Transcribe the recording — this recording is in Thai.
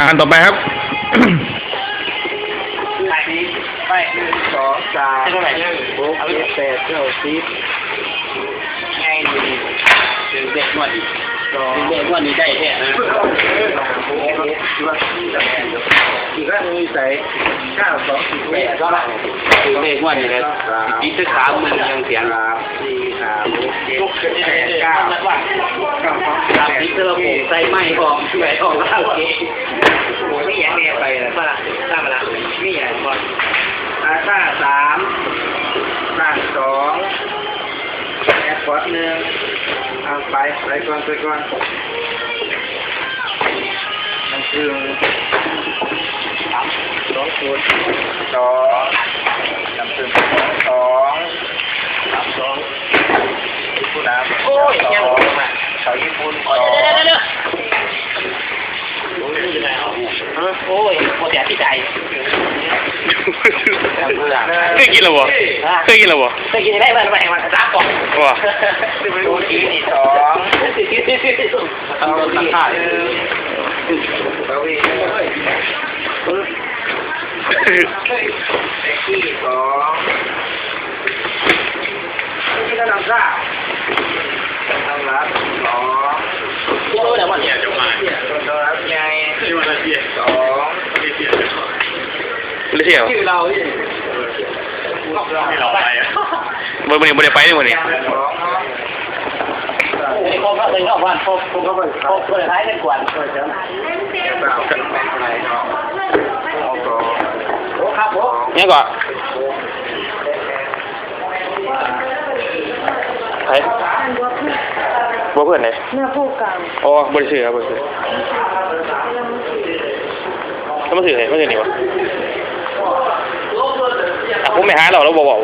อ่านต่อไปครับ ถ่ายนี้ไป1 2 3 6 7 8 9 10ไงดีเด็กนวดอีกเด็กนวดนี้ได้แค่นะอีกก็มีใส่9 2 10 8ก็ได้เด็กนวดนี่เลยอีกสัก3 มือยังเสียง4 5 6 7 8 9ทำที่เธอผมใส่ไม้ออกช่วยออกแล้วโอเคไม่อยากเรียนไปเลยป่ะล่ะทราบป่ะล่ะไม่อยากก่อนค่า3ค่า2แอร์พอร์ต1เอาไปก่อนมันคือ2 จำเป็น2 ผู้น้ำโอ้ยยังชาวญี่ปุ่นโอ้ยโคตรใหญ่ที่ใจเคยกินหรอวะเคยกินหรอวะเคยกินได้มันรับก่อนว้าดูทีนี่2ทำโดนตั้งค่าเราวิ่งที่2ที่เราทำซ่าทำรับ2โอ้ยแต่ว่าเนี่ยจะมาทำรับไงที่วันละ2ไม่เที่ยวชื่อเราที่เราไปวันนี้ไม่ได้ไปนี่วันนี้พบเขาเลยเข้าบ้านพบคนท้ายเป็นกวนครับผมเนี่ยก่อนใครบัวเพื่อนไหนเนื้อผู้กลางอ๋อบริสุทธิ์ครับบริสุทธิ์แล้วมาถือไหนมาถือไหนวะผมไม่หาเราแล้วบอก